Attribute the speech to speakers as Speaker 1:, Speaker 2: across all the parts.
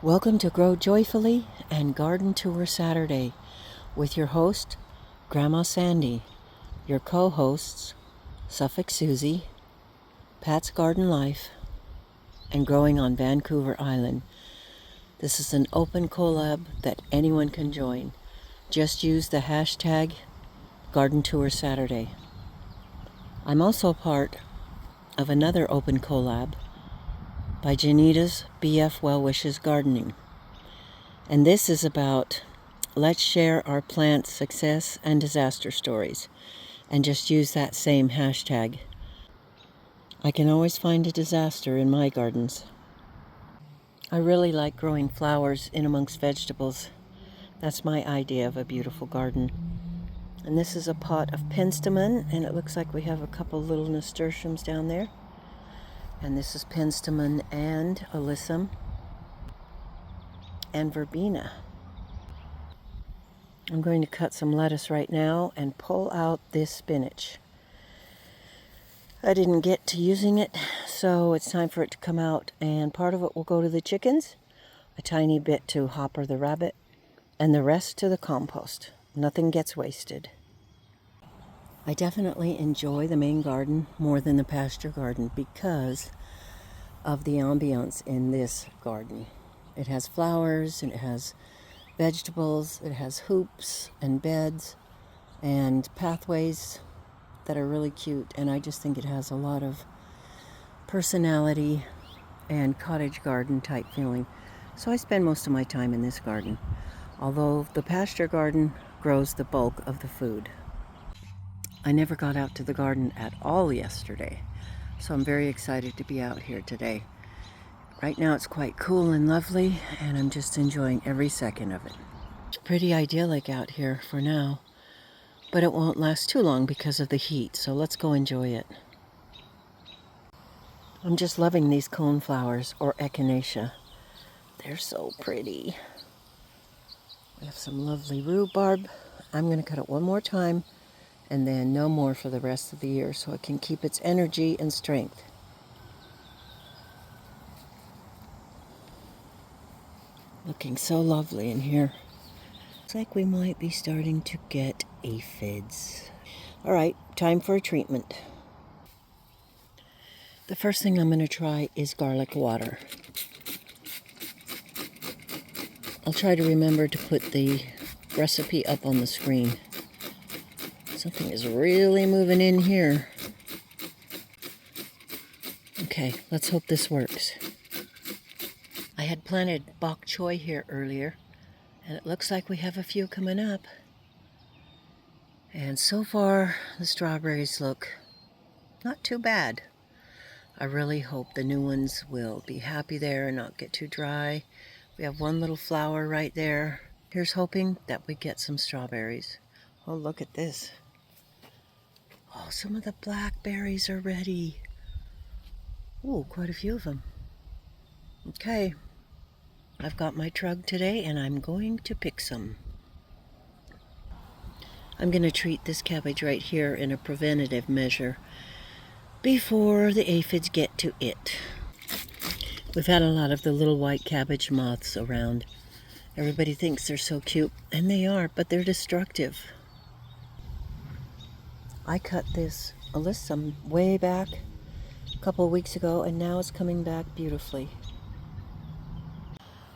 Speaker 1: Welcome to Grow Joyfully and Garden Tour Saturday with your host, Grandma Sandy, your co-hosts, Suffolk Susie, Pat's Garden Life, and Growing on Vancouver Island. This is an open collab that anyone can join. Just use the hashtag Garden Tour Saturday. I'm also part of another open collab by Janita's BF Well Wishes Gardening. And this is about let's share our plant success and disaster stories and just use that same hashtag. I can always find a disaster in my gardens. I really like growing flowers in amongst vegetables. That's my idea of a beautiful garden. And this is a pot of penstemon, and it looks like we have a couple little nasturtiums down there. And this is penstemon and alyssum and verbena. I'm going to cut some lettuce right now and pull out this spinach. I didn't get to using it, so it's time for it to come out, and part of it will go to the chickens, a tiny bit to Hopper the rabbit, and the rest to the compost. Nothing gets wasted. I definitely enjoy the main garden more than the pasture garden because of the ambiance in this garden. It has flowers and it has vegetables, it has hoops and beds and pathways that are really cute, and I just think it has a lot of personality and cottage garden type feeling. So I spend most of my time in this garden, although the pasture garden grows the bulk of the food. I never got out to the garden at all yesterday, so I'm very excited to be out here today. Right now it's quite cool and lovely, and I'm just enjoying every second of it. It's pretty idyllic out here for now, but it won't last too long because of the heat, so let's go enjoy it. I'm just loving these coneflowers, or echinacea. They're so pretty. We have some lovely rhubarb. I'm going to cut it one more time, and then no more for the rest of the year so it can keep its energy and strength. Looking so lovely in here. Looks like we might be starting to get aphids. All right, time for a treatment. The first thing I'm going to try is garlic water. I'll try to remember to put the recipe up on the screen. Something is really moving in here. Okay, let's hope this works. I had planted bok choy here earlier, and it looks like we have a few coming up. And so far, the strawberries look not too bad. I really hope the new ones will be happy there and not get too dry. We have one little flower right there. Here's hoping that we get some strawberries. Oh, look at this. Oh, some of the blackberries are ready. Oh, quite a few of them. Okay, I've got my trug today and I'm going to pick some. I'm going to treat this cabbage right here in a preventative measure before the aphids get to it. We've had a lot of the little white cabbage moths around. Everybody thinks they're so cute, and they are, but they're destructive. I cut this alyssum way back a couple of weeks ago, and now it's coming back beautifully.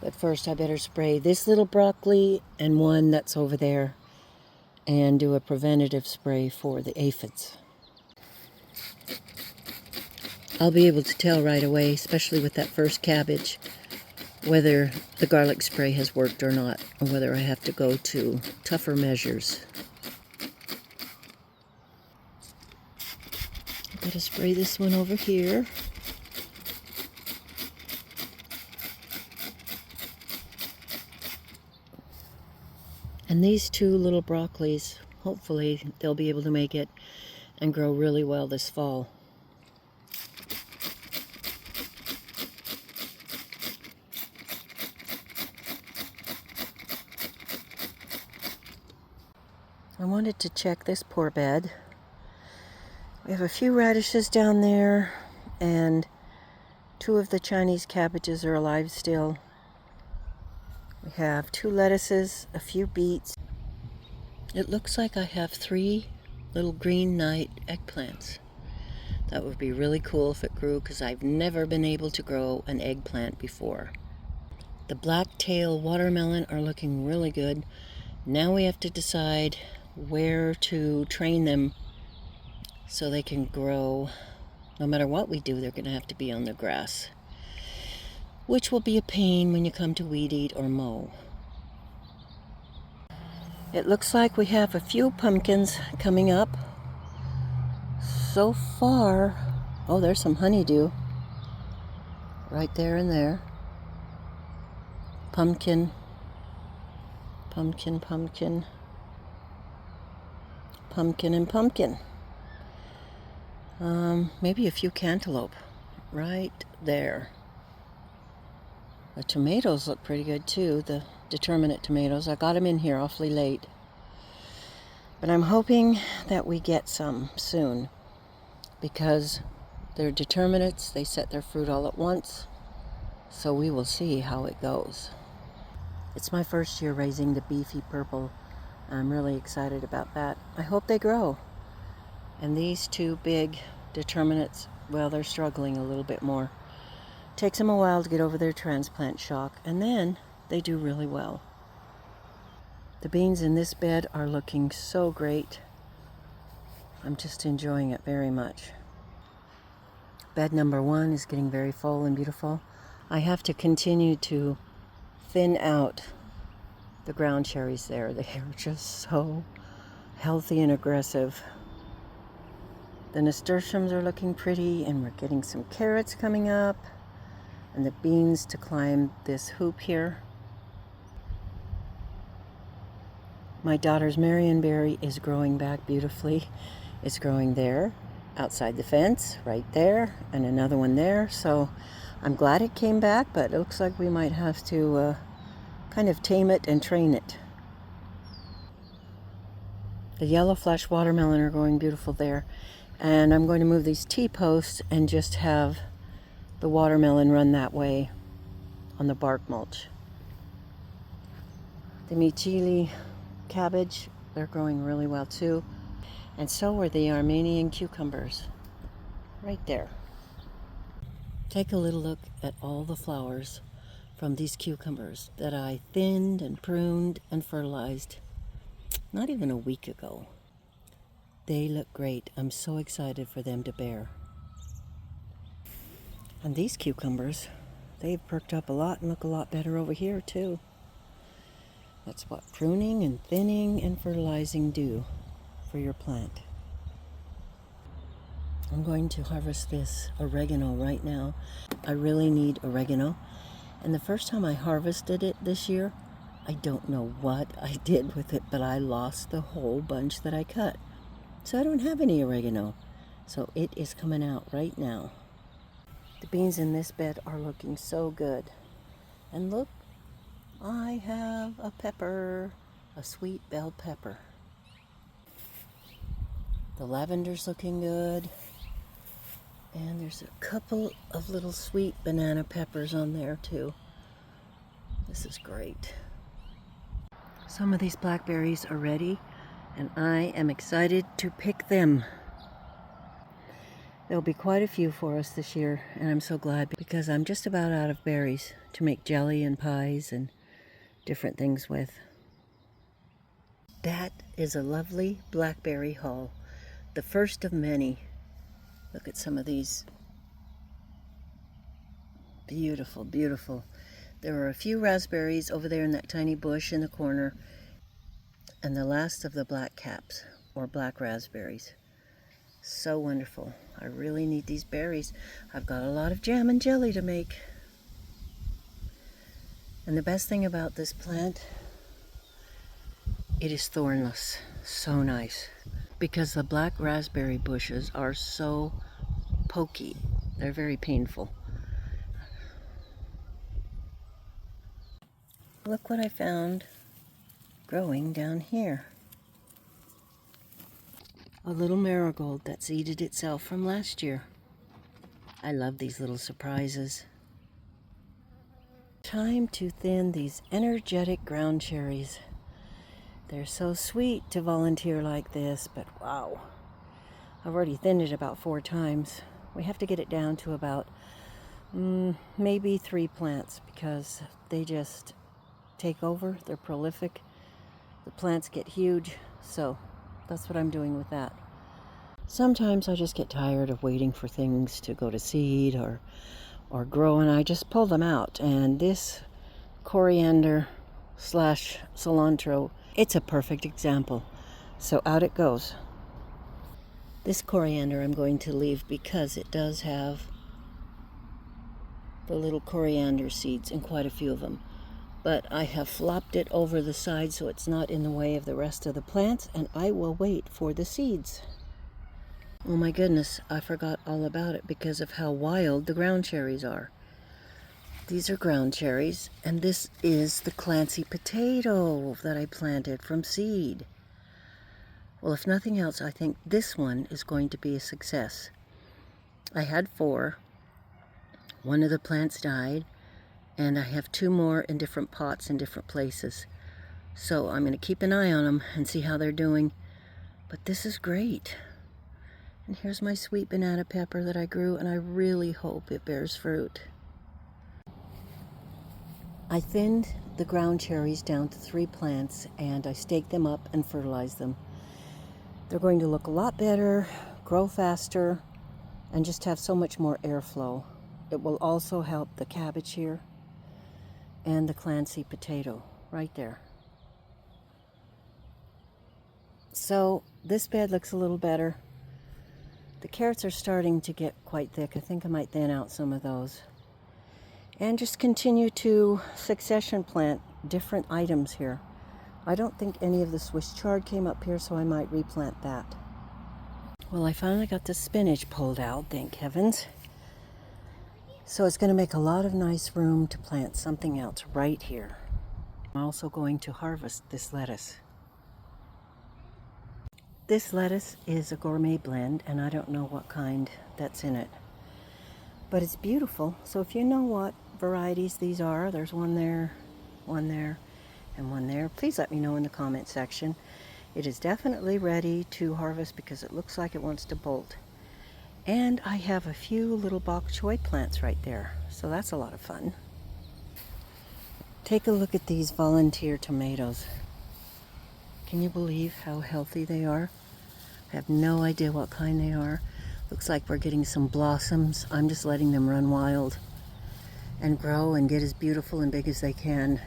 Speaker 1: But first I better spray this little broccoli and one that's over there and do a preventative spray for the aphids. I'll be able to tell right away, especially with that first cabbage, whether the garlic spray has worked or not, or whether I have to go to tougher measures. I'm going to spray this one over here. And these two little broccolis, hopefully they'll be able to make it and grow really well this fall. I wanted to check this poor bed. We have a few radishes down there, and two of the Chinese cabbages are alive still. We have 2 lettuces, a few beets. It looks like I have 3 little green night eggplants. That would be really cool if it grew, because I've never been able to grow an eggplant before. The black-tail watermelon are looking really good. Now we have to decide where to train them so they can grow. No matter what we do, they're going to have to be on the grass, which will be a pain when you come to weed eat or mow. It looks like we have a few pumpkins coming up. So far, oh, there's some honeydew right there and there. Pumpkin, pumpkin, pumpkin, pumpkin, and pumpkin. Maybe a few cantaloupe right there. The tomatoes look pretty good too, the determinate tomatoes. I got them in here awfully late. But I'm hoping that we get some soon, because they're determinates. They set their fruit all at once. So we will see how it goes. It's my first year raising the beefy purple. I'm really excited about that. I hope they grow. And these 2 big determinates, well, they're struggling a little bit more. Takes them a while to get over their transplant shock, and then they do really well. The beans in this bed are looking so great. I'm just enjoying it very much. Bed number 1 is getting very full and beautiful. I have to continue to thin out the ground cherries there. They are just so healthy and aggressive. The nasturtiums are looking pretty, and we're getting some carrots coming up, and the beans to climb this hoop here. My daughter's Marionberry is growing back beautifully. It's growing there, outside the fence, right there, and another one there. So I'm glad it came back, but it looks like we might have to kind of tame it and train it. The yellow flesh watermelon are growing beautiful there. And I'm going to move these T-posts and just have the watermelon run that way on the bark mulch. The Michili cabbage, they're growing really well too. And so are the Armenian cucumbers, right there. Take a little look at all the flowers from these cucumbers that I thinned and pruned and fertilized not even a week ago. They look great. I'm so excited for them to bear. And these cucumbers, they've perked up a lot and look a lot better over here too. That's what pruning and thinning and fertilizing do for your plant. I'm going to harvest this oregano right now. I really need oregano. And the first time I harvested it this year, I don't know what I did with it, but I lost the whole bunch that I cut. So I don't have any oregano. So it is coming out right now. The beans in this bed are looking so good. And look, I have a pepper, a sweet bell pepper. The lavender's looking good. And there's a couple of little sweet banana peppers on there too. This is great. Some of these blackberries are ready, and I am excited to pick them. There'll be quite a few for us this year, and I'm so glad, because I'm just about out of berries to make jelly and pies and different things with. That is a lovely blackberry haul, the first of many. Look at some of these. Beautiful, beautiful. There are a few raspberries over there in that tiny bush in the corner, and the last of the black caps, or black raspberries. So wonderful. I really need these berries. I've got a lot of jam and jelly to make. And the best thing about this plant, it is thornless. So nice. Because the black raspberry bushes are so pokey. They're very painful. Look what I found growing down here. A little marigold that seeded itself from last year. I love these little surprises. time to thin these energetic ground cherries. They're so sweet to volunteer like this, but wow. I've already thinned it about 4 times. We have to get it down to about maybe 3 plants because they just take over. They're prolific. The plants get huge, so that's what I'm doing with that. Sometimes I just get tired of waiting for things to go to seed or grow, and I just pull them out. And this coriander slash cilantro, it's a perfect example. So out it goes. This coriander I'm going to leave because it does have the little coriander seeds in quite a few of them. But I have flopped it over the side so it's not in the way of the rest of the plants, and I will wait for the seeds. Oh my goodness, I forgot all about it because of how wild the ground cherries are. These are ground cherries, and this is the Clancy potato that I planted from seed. Well, if nothing else, I think this one is going to be a success. I had 4. One of the plants died, and I have 2 more in different pots in different places. So I'm going to keep an eye on them and see how they're doing. But this is great. And here's my sweet banana pepper that I grew, and I really hope it bears fruit. I thinned the ground cherries down to 3 plants, and I staked them up and fertilized them. They're going to look a lot better, grow faster, and just have so much more airflow. It will also help the cabbage here and the Clancy potato right there. So this bed looks a little better. The carrots are starting to get quite thick. I think I might thin out some of those. And just continue to succession plant different items here. I don't think any of the Swiss chard came up here, so I might replant that. Well, I finally got the spinach pulled out, thank heavens. So it's going to make a lot of nice room to plant something else right here. I'm also going to harvest this lettuce. This lettuce is a gourmet blend, and I don't know what kind that's in it. But it's beautiful, so if you know what varieties these are, there's one there, and one there. Please let me know in the comment section. It is definitely ready to harvest because it looks like it wants to bolt. And I have a few little bok choy plants right there, so that's a lot of fun. Take a look at these volunteer tomatoes. Can you believe how healthy they are? I have no idea what kind they are. Looks like we're getting some blossoms. I'm just letting them run wild and grow and get as beautiful and big as they can.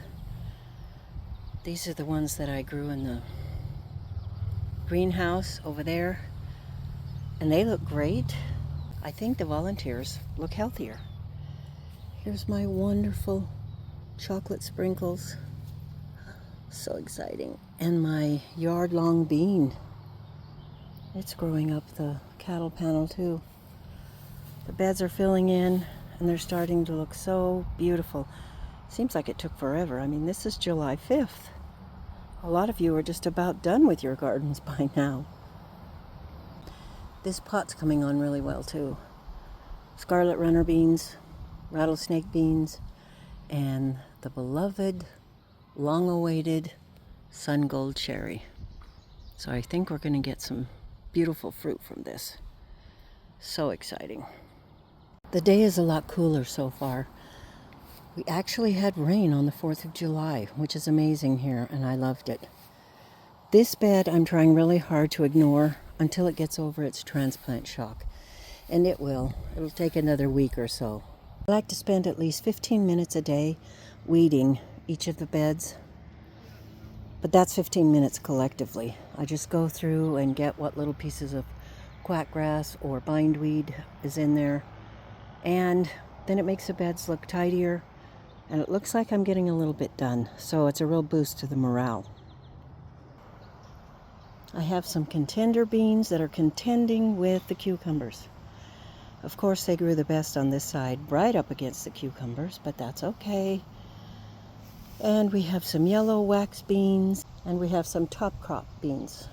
Speaker 1: These are the ones that I grew in the greenhouse over there, and they look great. I think the volunteers look healthier. Here's my wonderful chocolate sprinkles. So exciting. And my yard-long bean. It's growing up the cattle panel too. The beds are filling in, and they're starting to look so beautiful. Seems like it took forever. I mean, this is July 5th. A lot of you are just about done with your gardens by now. This pot's coming on really well too. Scarlet runner beans, rattlesnake beans, and the beloved, long-awaited sun gold cherry. So I think we're going to get some beautiful fruit from this. So exciting. The day is a lot cooler so far. We actually had rain on the 4th of July, which is amazing here, and I loved it. This bed I'm trying really hard to ignore until it gets over its transplant shock. And it will. It'll take another week or so. I like to spend at least 15 minutes a day weeding each of the beds. But that's 15 minutes collectively. I just go through and get what little pieces of quackgrass or bindweed is in there. And then it makes the beds look tidier. And it looks like I'm getting a little bit done. So it's a real boost to the morale. I have some contender beans that are contending with the cucumbers. Of course, they grew the best on this side, right up against the cucumbers, but that's okay. And we have some yellow wax beans, and we have some top crop beans.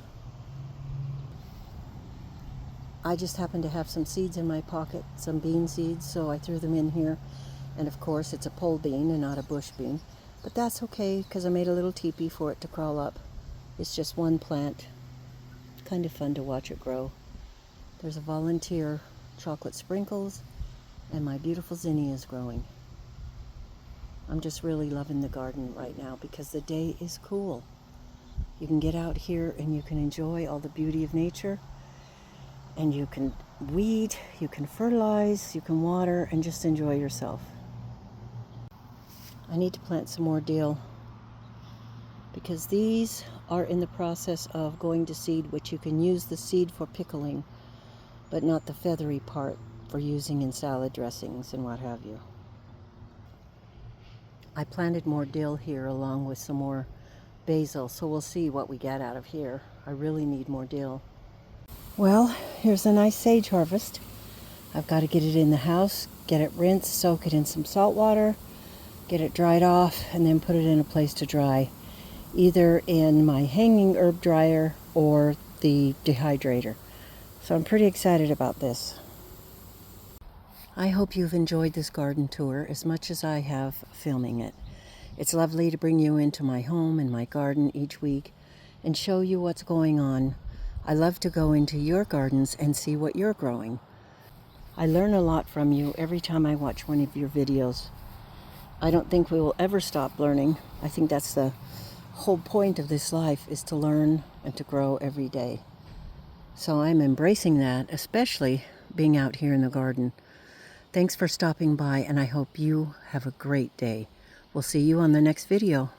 Speaker 1: I just happened to have some seeds in my pocket, some bean seeds, so I threw them in here. And of course it's a pole bean and not a bush bean. But that's okay because I made a little teepee for it to crawl up. It's just one plant. Kind of fun to watch it grow. There's a volunteer chocolate sprinkles, and my beautiful zinnia is growing. I'm just really loving the garden right now because the day is cool. You can get out here and you can enjoy all the beauty of nature, and you can weed, you can fertilize, you can water, and just enjoy yourself. I need to plant some more dill because these are in the process of going to seed, which you can use the seed for pickling, but not the feathery part for using in salad dressings and what have you. I planted more dill here along with some more basil, so we'll see what we get out of here. I really need more dill. Well, here's a nice sage harvest. I've got to get it in the house, get it rinsed, soak it in some salt water, get it dried off, and then put it in a place to dry, either in my hanging herb dryer or the dehydrator. So I'm pretty excited about this. I hope you've enjoyed this garden tour as much as I have filming it. It's lovely to bring you into my home and my garden each week and show you what's going on. I love to go into your gardens and see what you're growing. I learn a lot from you every time I watch one of your videos. I don't think we will ever stop learning. I think that's the whole point of this life, is to learn and to grow every day. So I'm embracing that, especially being out here in the garden. Thanks for stopping by, and I hope you have a great day. We'll see you on the next video.